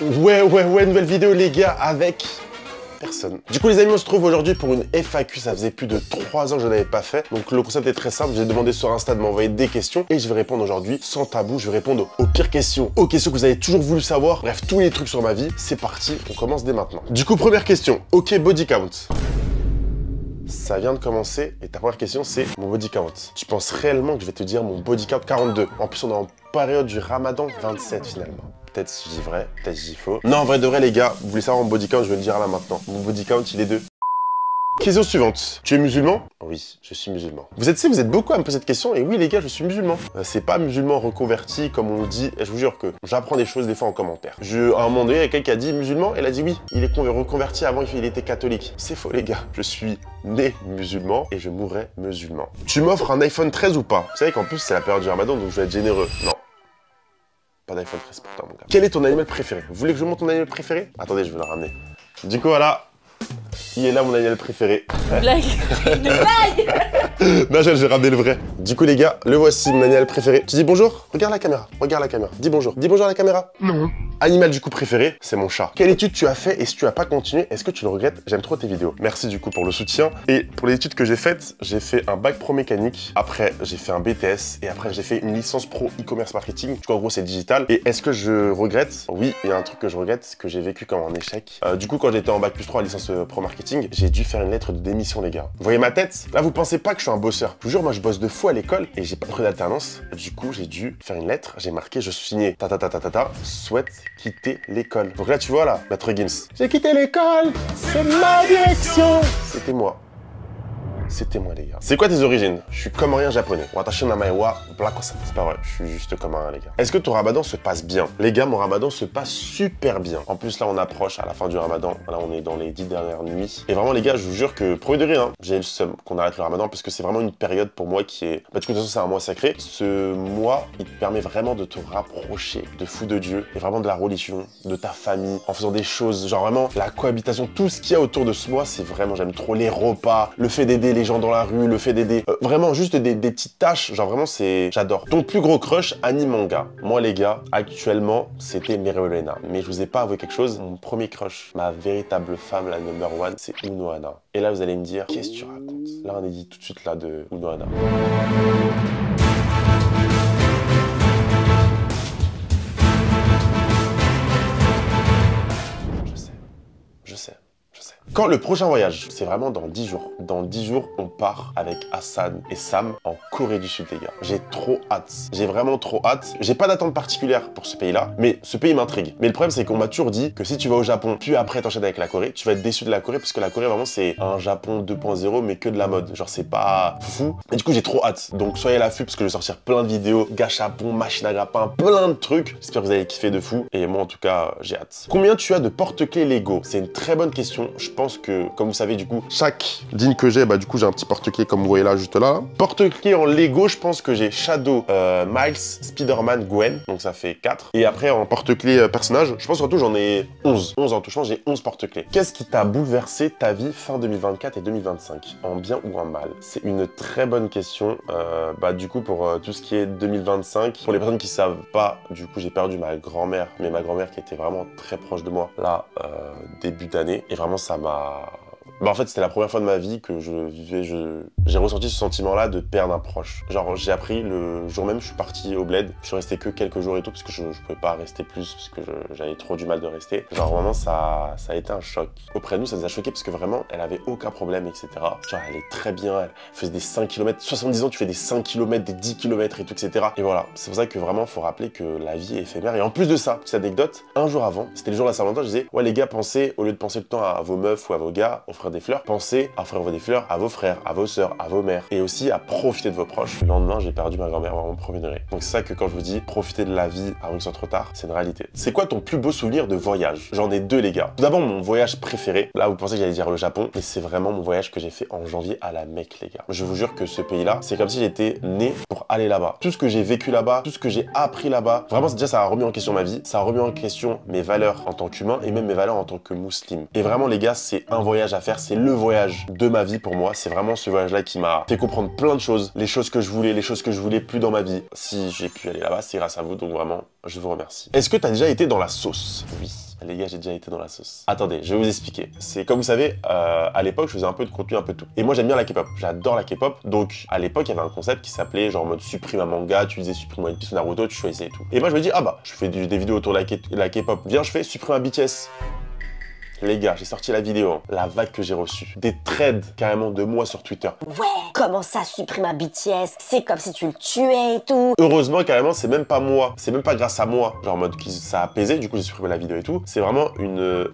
Ouais, nouvelle vidéo les gars avec personne. Du coup les amis, on se trouve aujourd'hui pour une FAQ, ça faisait plus de 3 ans que je n'avais pas fait. Donc le concept est très simple, j'ai demandé sur Insta de m'envoyer des questions et je vais répondre aujourd'hui sans tabou, je vais répondre aux pires questions, aux questions que vous avez toujours voulu savoir, bref tous les trucs sur ma vie. C'est parti, on commence dès maintenant. Du coup première question, ok body count. Ça vient de commencer et ta première question c'est mon body count. Tu penses réellement que je vais te dire mon body count 42? En plus on est en période du ramadan, 27 finalement. Peut-être si je dis vrai, peut-être si je dis faux. Non, en vrai de vrai, les gars, vous voulez savoir mon body count, je vais le dire là maintenant. Mon body count, il est de... Question suivante. Tu es musulman? Oui, je suis musulman. Vous êtes beaucoup à me poser cette question, et oui, les gars, je suis musulman. C'est pas musulman reconverti, comme on le dit, et je vous jure que j'apprends des choses des fois en commentaire. À un moment donné, il y a quelqu'un qui a dit musulman, elle a dit oui, il est reconverti, avant il était catholique. C'est faux, les gars. Je suis né musulman, et je mourrai musulman. Tu m'offres un iPhone 13 ou pas? Vous savez qu'en plus, c'est la période du ramadan, donc je vais être généreux. Non. Pas d'iPhone 13 pour toi, mon gars. Quel est ton animal préféré? Vous voulez que je montre ton animal préféré? Attendez, je vais le ramener. Du coup, voilà. Il est là, mon animal préféré. Une blague. Une blague. Non, je vais ramener le vrai. Du coup, les gars, le voici, mon animal préféré. Tu dis bonjour? Regarde la caméra. Regarde la caméra. Dis bonjour. Dis bonjour à la caméra. Non. Animal du coup préféré, c'est mon chat. Quelle étude tu as fait et si tu as pas continué, est-ce que tu le regrettes? J'aime trop tes vidéos. Merci du coup pour le soutien. Et pour les études que j'ai faites, j'ai fait un bac pro mécanique. Après, j'ai fait un BTS. Et après, j'ai fait une licence pro e-commerce marketing. Du coup, en gros, c'est digital. Et est-ce que je regrette? Oui, il y a un truc que je regrette, que j'ai vécu comme un échec. Du coup, quand j'étais en bac plus 3 licence pro marketing, j'ai dû faire une lettre de démission, les gars. Vous voyez ma tête? Là, vous pensez pas que je suis un bosseur. Je vous jure, moi, je bosse de fou à l'école et j'ai pas trouvé d'alternance. Du coup, j'ai dû faire une lettre. J'ai marqué, je suis signé, souhaite quitter l'école. Donc là, tu vois, là, Maître Gims. J'ai quitté l'école, c'est ma direction. C'était moi. C'était moi, les gars. C'est quoi tes origines? Je suis comorien japonais. Watashi namae Black Osa. C'est pas vrai, je suis juste comorien, les gars. Est-ce que ton ramadan se passe bien? Les gars, mon ramadan se passe super bien. En plus, là, on approche à la fin du ramadan. Là, on est dans les 10 dernières nuits. Et vraiment, les gars, je vous jure que, premier degré, hein, j'ai le seum qu'on arrête le ramadan parce que c'est vraiment une période pour moi qui est... Bah, de toute façon, c'est un mois sacré. Ce mois, il te permet vraiment de te rapprocher de fou de Dieu et vraiment de la religion, de ta famille, en faisant des choses, genre vraiment la cohabitation, tout ce qu'il y a autour de ce mois, c'est vraiment, j'aime trop les repas, le fait d'aider les gens dans la rue, le fait d'aider vraiment juste des petites tâches, genre vraiment c'est... J'adore. Ton plus gros crush, anime manga. Moi les gars, actuellement, c'était Mereolena. Mais je vous ai pas avoué quelque chose, mon premier crush, ma véritable femme, la number one, c'est Unohana. Et là vous allez me dire, qu'est-ce que tu racontes? Là on est dit tout de suite là de Unohana. Je sais. Quand le prochain voyage? C'est vraiment dans 10 jours. Dans 10 jours, on part avec Hassan et Sam en Corée du Sud, les gars. J'ai trop hâte. J'ai vraiment trop hâte. J'ai pas d'attente particulière pour ce pays-là, mais ce pays m'intrigue. Mais le problème, c'est qu'on m'a toujours dit que si tu vas au Japon, puis après t'enchaînes avec la Corée, tu vas être déçu de la Corée, parce que la Corée, vraiment, c'est un Japon 2.0, mais que de la mode. Genre, c'est pas fou. Et du coup, j'ai trop hâte. Donc, soyez à l'affût, parce que je vais sortir plein de vidéos, gâchapon, machine à grappin, plein de trucs. J'espère que vous allez kiffer de fou. Et moi, en tout cas, j'ai hâte. Combien tu as de porte-clés Lego? C'est une très bonne question. Je pense que, comme vous savez, du coup, chaque jean que j'ai, bah du coup, j'ai un petit porte-clés comme vous voyez là, juste là. Porte-clés en Lego, je pense que j'ai Shadow, Miles, Spider-Man, Gwen, donc ça fait 4. Et après, en porte-clés personnage, je pense qu'en tout, j'en ai 11. 11 en tout, je pense j'ai 11 porte-clés. Qu'est-ce qui t'a bouleversé ta vie fin 2024 et 2025? En bien ou en mal? C'est une très bonne question. Bah du coup, pour tout ce qui est 2025, pour les personnes qui savent pas, du coup, j'ai perdu ma grand-mère, mais ma grand-mère qui était vraiment très proche de moi, là, début d'année. Et vraiment, ça m'a... Bah en fait, c'était la première fois de ma vie que je vivais, j'ai ressenti ce sentiment-là de perdre un proche. Genre, j'ai appris le jour même, je suis parti au bled. Je suis resté que quelques jours et tout, parce que je pouvais pas rester plus, parce que j'avais trop du mal de rester. Genre, vraiment, ça a été un choc. Auprès de nous, ça nous a choqué, parce que vraiment, elle avait aucun problème, etc. Genre, elle est très bien, elle faisait des 5 km. 70 ans, tu fais des 5 km, des 10 km et tout, etc. Et voilà, c'est pour ça que vraiment, faut rappeler que la vie est éphémère. Et en plus de ça, petite anecdote, un jour avant, c'était le jour de la Saint-Valentin, je disais, ouais, les gars, pensez, au lieu de penser tout le temps à vos meufs ou à vos gars, offrir des fleurs, pensez à offrir des fleurs à vos frères, à vos sœurs, à vos mères et aussi à profiter de vos proches. Le lendemain, j'ai perdu ma grand-mère vraiment premier degré. Donc c'est ça que quand je vous dis profiter de la vie avant qu'il soit trop tard, c'est une réalité. C'est quoi ton plus beau souvenir de voyage? J'en ai deux, les gars. Tout d'abord, mon voyage préféré. Là, vous pensez que j'allais dire le Japon, mais c'est vraiment mon voyage que j'ai fait en janvier à la Mecque, les gars. Je vous jure que ce pays-là, c'est comme si j'étais né pour aller là-bas. Tout ce que j'ai vécu là-bas, tout ce que j'ai appris là-bas, vraiment, déjà, ça a remis en question ma vie, ça a remis en question mes valeurs en tant qu'humain et même mes valeurs en tant que musulman. Et vraiment, les gars, c'est un voyage à faire, c'est le voyage de ma vie pour moi. C'est vraiment ce voyage-là qui m'a fait comprendre plein de choses, les choses que je voulais, les choses que je voulais plus dans ma vie. Si j'ai pu aller là-bas, c'est grâce à vous, donc vraiment, je vous remercie. Est-ce que tu as déjà été dans la sauce? Oui. Les gars, j'ai déjà été dans la sauce. Attendez, je vais vous expliquer. C'est comme vous savez, à l'époque, je faisais un peu de contenu, un peu de tout. Et moi, j'aime bien la K-pop. J'adore la K-pop. Donc, à l'époque, il y avait un concept qui s'appelait genre en mode supprime un manga, tu disais supprime One Piece ou Naruto, tu choisissais et tout. Et moi, je me dis, ah bah, je fais des vidéos autour de la K-pop. Viens, je fais supprime un BTS. Les gars, j'ai sorti la vidéo, hein. La vague que j'ai reçue. Des threads carrément de moi sur Twitter. Ouais, comment ça supprime un BTS? C'est comme si tu le tuais et tout. Heureusement, carrément, c'est même pas moi. C'est même pas grâce à moi. Genre en mode ça a apaisé, du coup j'ai supprimé la vidéo et tout. C'est vraiment une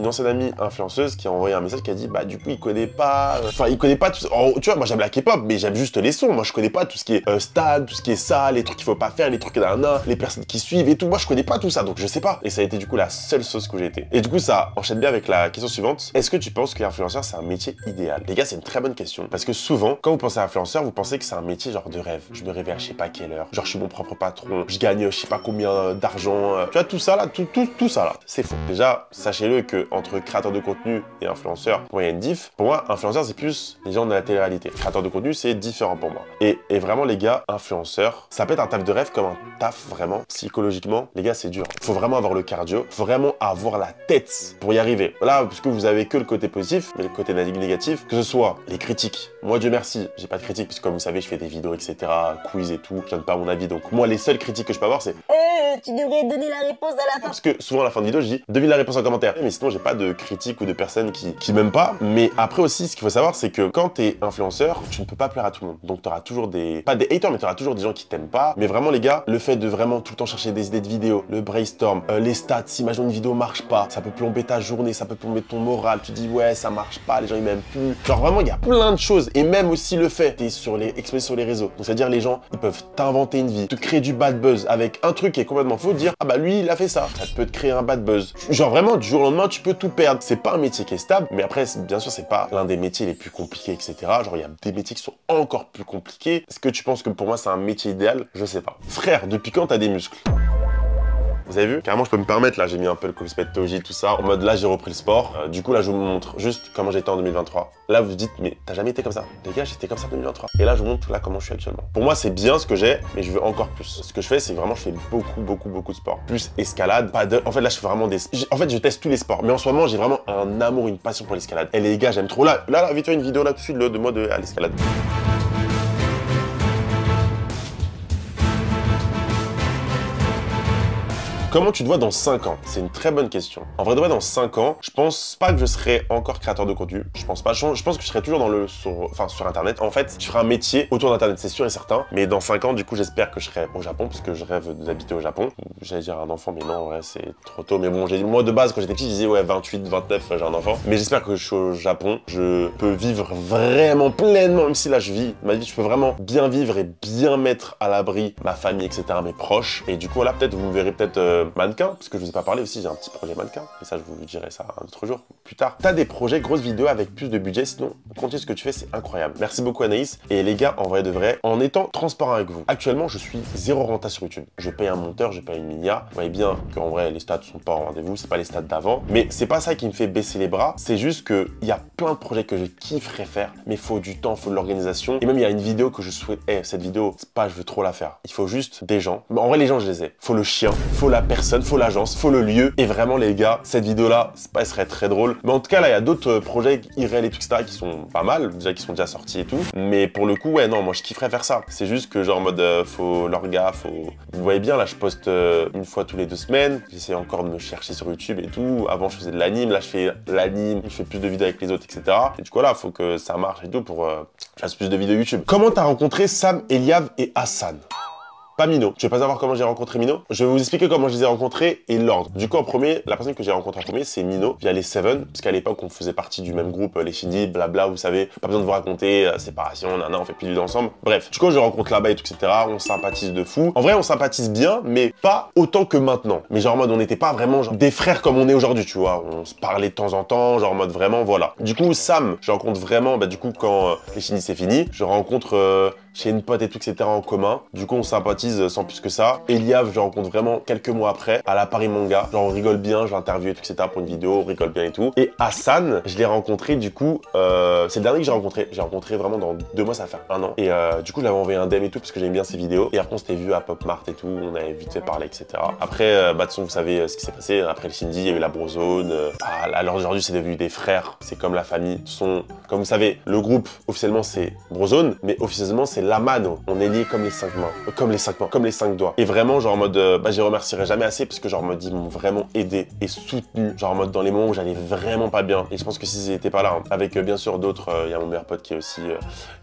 ancienne amie influenceuse qui a envoyé un message qui a dit, bah du coup il connaît pas... Enfin, il connaît pas tout... Oh, tu vois, moi j'aime la K-pop, mais j'aime juste les sons. Moi je connais pas tout ce qui est stade, tout ce qui est ça, les trucs qu'il faut pas faire, les trucs d'un les personnes qui suivent et tout. Moi je connais pas tout ça, donc je sais pas. Et ça a été du coup la seule sauce que j'ai été. Et du coup ça enchaîne bien avec la question suivante. Est-ce que tu penses que l'influenceur c'est un métier idéal? Les gars, c'est une très bonne question. Parce que souvent, quand vous pensez à influenceur, vous pensez que c'est un métier genre de rêve. Je me réveille à je sais pas quelle heure. Genre je suis mon propre patron. Je gagne je sais pas combien d'argent. Tu vois, tout ça là, tout ça là. C'est faux. Déjà, sachez-le que entre créateur de contenu et influenceur, pour moi il y a une diff. Pour moi, influenceur c'est plus les gens de la télé-réalité. Créateur de contenu, c'est différent pour moi. Et vraiment les gars, influenceur, ça peut être un taf de rêve comme un taf vraiment. Psychologiquement, les gars, c'est dur. Faut vraiment avoir le cardio. Faut vraiment avoir la tête pour y arriver. Là, parce que vous avez que le côté positif, mais le côté négatif, que ce soit les critiques. Moi, Dieu merci, j'ai pas de critiques, puisque comme vous savez, je fais des vidéos, etc., quiz et tout, je donne pas mon avis. Donc moi, les seules critiques que je peux avoir, c'est tu devrais donner la réponse à la fin. parce que souvent à la fin de vidéo, je dis devine la réponse en commentaire. Mais sinon, j'ai pas de critiques ou de personnes qui m'aiment pas. Mais après aussi, ce qu'il faut savoir, c'est que quand t'es influenceur, tu ne peux pas plaire à tout le monde. Donc t'auras toujours pas des haters, mais t'auras toujours des gens qui t'aiment pas. Mais vraiment, les gars, le fait de vraiment tout le temps chercher des idées de vidéos, le brainstorm, les stats, si imaginons une vidéo marche pas, ça peut plomber ta journée, ça peut plomber ton moral. Tu dis ouais, ça marche pas, les gens ils m'aiment plus. Genre vraiment, il y a plein de choses. Et même aussi le fait, t'es exposé sur les réseaux. Donc c'est-à-dire les gens, ils peuvent t'inventer une vie, te créer du bad buzz avec un truc qui est complètement faux, dire ah bah lui il a fait ça. Ça peut te créer un bad buzz. Genre vraiment, du jour au lendemain, tu peux tout perdre. C'est pas un métier qui est stable, mais après, bien sûr, c'est pas l'un des métiers les plus compliqués, etc. Genre il y a des métiers qui sont encore plus compliqués. Est-ce que tu penses que pour moi c'est un métier idéal? Je sais pas. Frère, depuis quand t'as des muscles? Vous avez vu? Carrément, je peux me permettre, là, j'ai mis un peu le coup de Toji, tout ça. En mode, là, j'ai repris le sport. Du coup, là, je vous montre juste comment j'étais en 2023. Là, vous vous dites, mais t'as jamais été comme ça? Les gars, j'étais comme ça en 2023. Et là, je vous montre là comment je suis actuellement. Pour moi, c'est bien ce que j'ai, mais je veux encore plus. Ce que je fais, c'est vraiment, je fais beaucoup de sport. Plus escalade, paddle. En fait, là, je fais vraiment en fait, je teste tous les sports. Mais en ce moment, j'ai vraiment un amour, une passion pour l'escalade. Et les gars, j'aime trop. Là, vite fait une vidéo là tout de suite de moi à l'escalade. Comment tu te vois dans 5 ans? C'est une très bonne question. En vrai de vrai, dans 5 ans, je pense pas que je serai encore créateur de contenu. Je pense pas. Je pense que je serai toujours sur Internet. En fait, je ferai un métier autour d'Internet, c'est sûr et certain. Mais dans 5 ans, du coup, j'espère que je serai au Japon, parce que je rêve d'habiter au Japon. J'allais dire un enfant, mais non, en vrai, c'est trop tôt. Mais bon, moi, de base, quand j'étais petit, je disais, ouais, 28, 29, j'ai un enfant. Mais j'espère que je suis au Japon. Je peux vivre vraiment pleinement, même si là, je vis ma vie, je peux vraiment bien vivre et bien mettre à l'abri ma famille, etc., mes proches. Et du coup, là, peut-être, vous me verrez peut-être mannequin, parce que je vous ai pas parlé aussi, j'ai un petit projet mannequin, mais ça je vous dirai ça un autre jour, plus tard. T'as des projets, grosses vidéos avec plus de budget, sinon continue ce que tu fais, c'est incroyable. Merci beaucoup Anaïs, et les gars, en vrai de vrai, en étant transparent avec vous, actuellement je suis zéro renta sur YouTube. Je paye un monteur, je paye une minia, vous voyez bien qu'en vrai les stats sont pas au rendez-vous, c'est pas les stats d'avant, mais c'est pas ça qui me fait baisser les bras, c'est juste que il y a plein de projets que je kifferais faire, mais faut du temps, faut de l'organisation, et même il y a une vidéo que je souhaite, cette vidéo, c'est pas je veux trop la faire, il faut juste des gens, mais en vrai les gens je les ai, faut le chien, faut la personne, faut l'agence, faut le lieu. Et vraiment les gars, cette vidéo là, elle serait très drôle. Mais en tout cas là, il y a d'autres projets irréels et tout, etc. qui sont pas mal, déjà qui sont déjà sortis et tout. Mais pour le coup, ouais non, moi je kifferais faire ça. C'est juste que genre en mode, faut l'orga, Vous voyez bien là, je poste une fois tous les 2 semaines. J'essaie encore de me chercher sur YouTube et tout. Avant je faisais de l'anime, là je fais l'anime, je fais plus de vidéos avec les autres, etc. Et du coup là, faut que ça marche et tout pour que je fasse plus de vidéos YouTube. Comment t'as rencontré Sam, Eliav et Hassan? Pas Mino. Je vais pas savoir comment j'ai rencontré Mino. Je vais vous expliquer comment je les ai rencontrés et l'ordre. Du coup, en premier, la personne que j'ai rencontrée en premier, c'est Mino, via les Seven, parce qu'à l'époque, on faisait partie du même groupe, les Shindy, blabla, vous savez, pas besoin de vous raconter, séparation, nana, on fait plus de vidéos ensemble. Bref, du coup, je rencontre là-bas et tout, etc. On sympathise de fou. En vrai, on sympathise bien, mais pas autant que maintenant. Mais genre en mode, on n'était pas vraiment genre, des frères comme on est aujourd'hui, tu vois. On se parlait de temps en temps, genre en mode vraiment, voilà. Du coup, Sam, je rencontre vraiment, du coup, quand les Shindy c'est fini, je rencontre chez une pote et tout, etc. en commun. Du coup, on sympathise sans plus que ça. Eliav, je le rencontre vraiment quelques mois après, à la Paris Manga. Genre, on rigole bien, je l'interview et tout, etc. pour une vidéo, on rigole bien et tout. Et Hassan, je l'ai rencontré, du coup, c'est le dernier que j'ai rencontré. J'ai rencontré vraiment dans 2 mois, ça va faire 1 an. Et du coup, je l'avais envoyé un DM et tout, parce que j'aimais bien ses vidéos. Et après, on s'était vu à Pop Mart et tout, on avait vite fait parler, etc. Après, bah, de toute façon, vous savez ce qui s'est passé. Après le Shindy, il y a eu la Brozone. Alors aujourd'hui, c'est devenu des frères. C'est comme la famille. Comme vous savez, le groupe, officiellement, c'est Brozone, mais officieusement, c'est la mano. On est liés comme les 5 mains. Comme les 5 doigts. Et vraiment, genre en mode, bah, je les remercierai jamais assez, parce que genre en mode, ils m'ont vraiment aidé et soutenu. Genre en mode, dans les moments où j'allais vraiment pas bien. Et je pense que s'ils n'étaient pas là, hein, avec bien sûr d'autres, il y a mon meilleur pote qui est aussi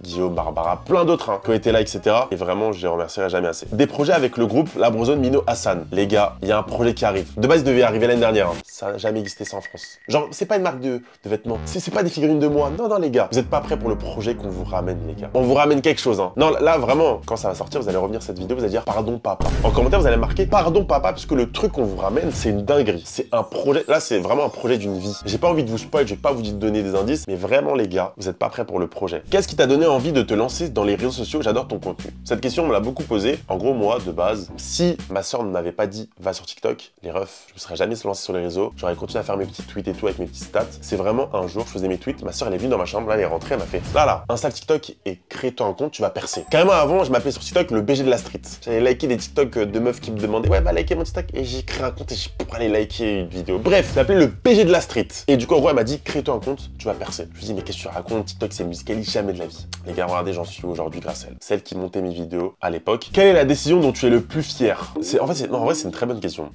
Guillaume, Barbara, plein d'autres hein, qui ont été là, etc. Et vraiment, je les remercierai jamais assez. Des projets avec le groupe, la Brozone, Mino, Hassan. Les gars, il y a un projet qui arrive. De base, il devait arriver l'année dernière. Hein. Ça n'a jamais existé ça en France. Genre, c'est pas une marque de vêtements. C'est pas des figurines de moi. Non, non, les gars. Vous êtes pas prêts pour le projet qu'on vous ramène, les gars. On vous ramène quelque chose, hein. Non, là, vraiment, quand ça va sortir, vous allez revenir cette vidéo, vous allez dire pardon, papa. En commentaire, vous allez marquer pardon, papa, parce que le truc qu'on vous ramène, c'est une dinguerie. C'est un projet. Là, c'est vraiment un projet d'une vie. J'ai pas envie de vous spoil, je vais pas vous donner des indices, mais vraiment, les gars, vous êtes pas prêts pour le projet. Qu'est-ce qui t'a donné envie de te lancer dans les réseaux sociaux? J'adore ton contenu. Cette question, on me l'a beaucoup posée. En gros, moi, de base, si ma soeur ne m'avait pas dit va sur TikTok, les refs, je me serais jamais lancé sur les réseaux. J'aurais continué à faire mes petits tweets et tout avec mes petits stats. C'est vraiment un jour, je faisais mes tweets, ma soeur elle est venue dans ma chambre, là elle est rentrée, elle m'a fait là, installe TikTok et crée-toi un compte, tu vas percer. Carrément avant, je m'appelais sur TikTok le BG de la street. J'allais liker des TikTok de meufs qui me demandaient ouais, bah liker mon TikTok et j'ai créé un compte et j'ai pour aller liker une vidéo. Bref, je m'appelais le BG de la street. Et du coup, en gros, elle m'a dit crée-toi un compte, tu vas percer. Je lui dis mais qu'est-ce que tu racontes? TikTok c'est musicalise jamais de la vie. Les gars, regardez, j'en suis aujourd'hui grâce à elle. Celle qui montait mes vidéos à l'époque. Quelle est la décision dont tu es le plus fier? En vrai, c'est une très bonne question.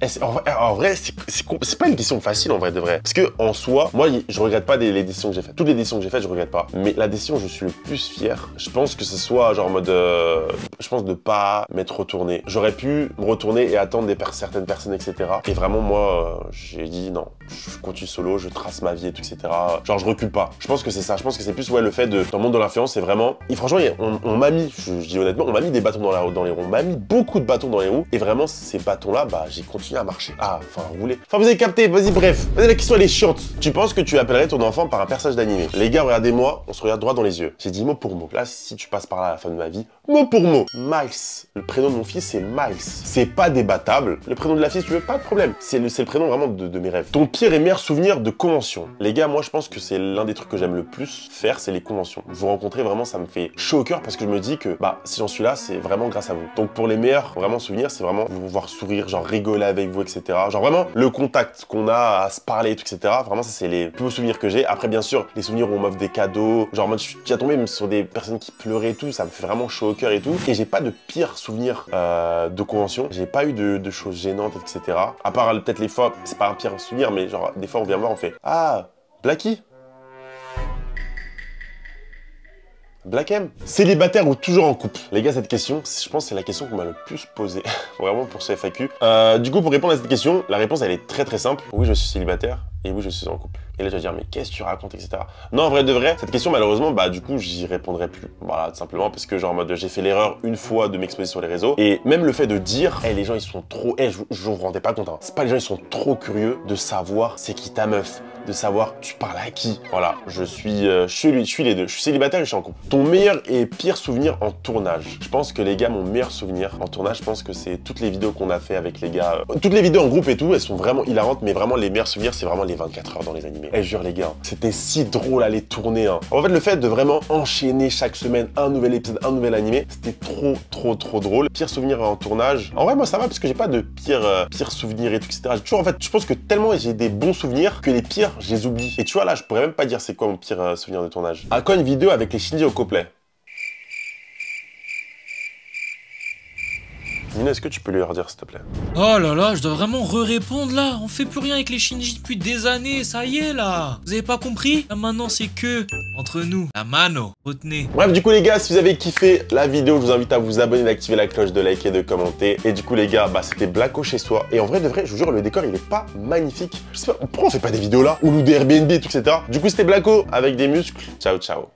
En vrai, c'est pas une question facile en vrai de vrai. Parce que en soi, moi, je regrette pas les décisions que j'ai faites. Toutes les décisions que j'ai faites, je regrette pas. Mais la décision où je suis le plus fier, je pense que ce soit genre en mode, je pense de pas m'être retourné. J'aurais pu me retourner et attendre certaines personnes, etc. Et vraiment, moi, j'ai dit non, je continue solo, je trace ma vie et tout, etc. Genre, je recule pas. Je pense que c'est ça. Je pense que c'est plus ouais le fait de dans le monde de l'influence, c'est vraiment. Et franchement, on m'a mis, je dis honnêtement, on m'a mis des bâtons dans les roues. On m'a mis beaucoup de bâtons dans les roues. Et vraiment, ces bâtons-là, bah, j'ai continué à marcher. Ah, enfin, rouler. Enfin, vous avez capté. Vas-y, bref. Vas-y, la question elle est chiante. Tu penses que tu appellerais ton enfant par un personnage d'animé? Les gars, regardez-moi, on se regarde droit dans les yeux. J'ai dit mot pour mot. Là, si tu passes par là à la fin de ma vie, mot pour mot. Miles. Le prénom de mon fils, c'est Miles. C'est pas débattable. Le prénom de la fille, si tu veux, pas de problème. C'est le prénom vraiment de mes rêves. Ton pire et meilleur souvenir de convention. Les gars, moi, je pense que c'est l'un des trucs que j'aime le plus faire, c'est les conventions. Vous rencontrer, vraiment, ça me fait chaud au cœur parce que je me dis que, bah, si j'en suis là, c'est vraiment grâce à vous. Donc, pour les meilleurs, vraiment, souvenirs, c'est vraiment vous voir sourire, genre rigoler avec vous, etc. Genre vraiment, le contact qu'on a à se parler et tout, etc. Vraiment, ça, c'est les plus beaux souvenirs que j'ai. Après, bien sûr, les souvenirs où on m'offre des cadeaux. Genre, moi, je suis déjà tombé même sur des personnes qui pleuraient et tout. Ça me fait vraiment chaud au cœur et tout. Et j'ai pas de pire souvenir de convention. J'ai pas eu de choses gênantes, etc. À part peut-être les fois, c'est pas un pire souvenir, mais genre, des fois, on vient me voir, on fait ah, Blacky? Black M? Célibataire ou toujours en couple? Les gars, cette question, je pense que c'est la question qu'on m'a le plus posée, vraiment pour ce FAQ. Du coup, pour répondre à cette question, la réponse, elle est très très simple. Oui, je suis célibataire et oui, je suis en couple. Et là, tu vas dire, mais qu'est-ce que tu racontes, etc. Non, en vrai de vrai, cette question, malheureusement, bah du coup, j'y répondrai plus. Voilà, tout simplement parce que genre en mode, j'ai fait l'erreur une fois de m'exposer sur les réseaux. Et même le fait de dire, les gens, ils sont trop... je vous rendais pas compte, hein. C'est pas les gens, ils sont trop curieux de savoir c'est qui ta meuf, de savoir tu parles à qui. Voilà, je suis les deux. Je suis célibataire et je suis en couple. Ton meilleur et pire souvenir en tournage? Je pense que les gars, mon meilleur souvenir en tournage, je pense que c'est toutes les vidéos qu'on a fait avec les gars. Toutes les vidéos en groupe et tout, elles sont vraiment hilarantes, mais vraiment les meilleurs souvenirs, c'est vraiment les 24 heures dans les animés. Et je jure les gars, c'était si drôle à les tourner. Hein. En fait, le fait de vraiment enchaîner chaque semaine un nouvel épisode, un nouvel animé, c'était trop drôle. Pire souvenir en tournage. En vrai, moi ça va parce que j'ai pas de pire souvenir et tout, etc. J'ai toujours, en fait, je pense que tellement j'ai des bons souvenirs que les pires, je les oublie. Et tu vois là, je pourrais même pas dire c'est quoi mon pire souvenir de tournage. À quand une vidéo avec les Shindy au couplet? Nina, est-ce que tu peux lui redire s'il te plaît? Oh là là, je dois vraiment répondre là. On fait plus rien avec les Shinji depuis des années, ça y est là. Vous avez pas compris? Là maintenant c'est que entre nous, la mano, retenez. Bref, du coup les gars, si vous avez kiffé la vidéo, je vous invite à vous abonner, d'activer la cloche, de liker, de commenter. Et du coup les gars, bah c'était Blacko chez soi. Et en vrai de vrai, je vous jure, le décor il est pas magnifique. Je sais pas, pourquoi on fait pas des vidéos là? Ou loue des Airbnb et tout, etc. Du coup c'était Blacko avec des muscles. Ciao ciao.